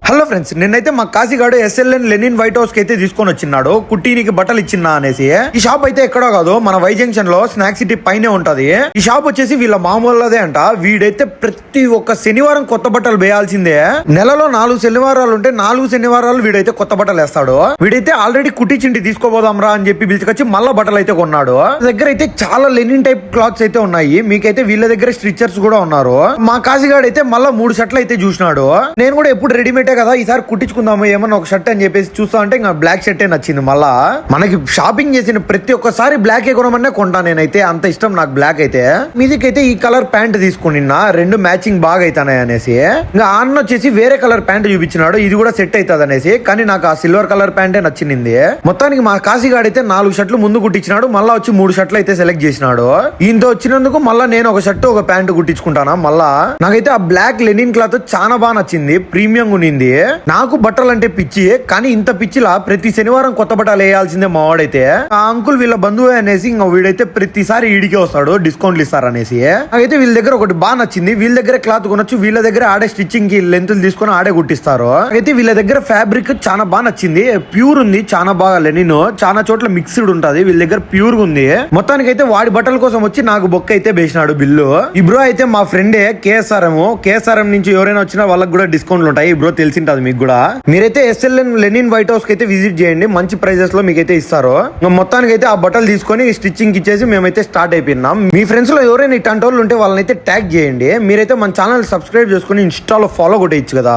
Hello friends, నిన్నైతే మా కాశీగాడు SLN Lenin white house కి అయితే తీసుకొని వచ్చినాడు కుట్టీనికి బట్టలు ఇచ్చినా అనేసి. ఈ షాప్ అయితే ఎక్కడో కాదు, మన వై జంక్షన్ లో స్నాక్ సిటీ పైనే ఉంటది. ఈ షాప్ వచ్చేసి వీళ్ళ మామూలుదే అంట. వీడైతే ప్రతి ఒక్క శనివారం కొత్త బట్టలు వేయాల్సిందే. నెలలో 4 శనివారాలు ఉంటే 4 శనివారాలు వీడైతే కొత్త బట్టలు వేస్తాడు. వీడైతే ఆల్రెడీ కుట్టించింటి తీసుకోపోదాం రా అని చెప్పి పిలిచుకొచ్చి మళ్ళా బట్టలు అయితే కొన్నాడు. దగ్గర అయితే చాలా లెనిన్ టైప్ క్లాత్స్ అయితే ఉన్నాయి. మీకైతే వీళ్ళ దగ్గర స్టిచర్స్ కూడా ఉన్నారు. మా కాశీగాడు అయితే మళ్ళా 3 షర్ట్లు అయితే చూసినాడు. నేను కూడా ఎప్పుడు రెడీమేడ్ కదా, ఈసారి కుట్టించుకుందాము ఏమన్నా ఒక షర్ట్ అని చెప్పేసి చూస్తా అంటే ఇంకా బ్లాక్ షర్టే నచ్చింది. మళ్ళా మనకి షాపింగ్ చేసిన ప్రతి ఒక్కసారి బ్లాక్ కొనమనే కొంటా నేనైతే, అంత ఇష్టం నాకు బ్లాక్ అయితే. మీదికైతే ఈ కలర్ ప్యాంట్ తీసుకున్నా, 2 మ్యాచింగ్ బాగా అవుతాయి అనేసి. ఇంకా అన్న వచ్చేసి వేరే కలర్ ప్యాంట్ చూపించినాడు, ఇది కూడా సెట్ అవుతుంది అనేసి. కానీ నాకు ఆ సిల్వర్ కలర్ ప్యాంటే నచ్చింది. మొత్తానికి మా కాశీగాడు అయితే 4 షర్ట్లు ముందు కుట్టించినాడు, మళ్ళా వచ్చి 3 షర్ట్లు అయితే సెలెక్ట్ చేసినాడు. ఈయనతో వచ్చినందుకు మళ్ళా నేను ఒక షర్ట్ ఒక ప్యాంట్ కుట్టించుకుంటానా. మళ్ళా నాకైతే ఆ బ్లాక్ లెనిన్ క్లాత్ చాలా బాగా నచ్చింది, ప్రీమియం ఉన్నింది. నాకు బట్టలు అంటే పిచ్చి, కానీ ఇంత పిచ్చిలా ప్రతి శనివారం కొత్త బట్టలు వేయాల్సిందే మా వాడైతే. ఆ అంకుల్ వీళ్ళ బంధువు అనేసి ఇంకా వీడైతే ప్రతిసారి ఈడికే వస్తాడు, డిస్కౌంట్లు ఇస్తారు అనేసి. నాకైతే వీళ్ళ దగ్గర ఒకటి బాగా నచ్చింది, వీళ్ళ దగ్గర క్లాత్ కొనొచ్చు, వీళ్ళ దగ్గర ఆడే స్టిచ్చింగ్ కి లెంతులు తీసుకొని ఆడే కుట్టిస్తారు. అయితే వీళ్ళ దగ్గర ఫ్యాబ్రిక్ చాలా బాగా నచ్చింది, ప్యూర్ ఉంది, చాలా బాగా లెనిన్, చాలా చోట్ల మిక్స్డ్ ఉంటది, వీళ్ళ దగ్గర ప్యూర్ ఉంది. మొత్తానికి అయితే వాడి బట్టల కోసం వచ్చి నాకు బొక్క అయితే వేసినాడు బిల్లు. ఈ బ్రో అయితే మా ఫ్రెండే కేఎస్ఆర్ఎం నుంచి ఎవరైనా వచ్చినా వాళ్ళకి కూడా డిస్కౌంట్లు ఉంటాయి. ఈ బ్రో తెలిసింటది మీకు కూడా. మీరైతే ఎస్ఎల్ఎన్ లెనిన్ వైట్ హౌస్ కి అయితే విజిట్ చేయండి, మంచి ప్రైజెస్ లో మీకైతే ఇస్తారు. మొత్తానికి అయితే ఆ బట్టలు తీసుకొని స్టిచ్చింగ్ ఇచ్చేసి మేమైతే స్టార్ట్ అయిపోయినాం. మీ ఫ్రెండ్స్ లో ఎవరైనా ఇట్లాంటి వాళ్ళు ఉంటే వాళ్ళని అయితే ట్యాగ్ చేయండి. మీరైతే మన ఛానల్ సబ్స్క్రైబ్ చేసుకుని ఇన్స్టాలో ఫాలో కొట్టేయచ్చు కదా.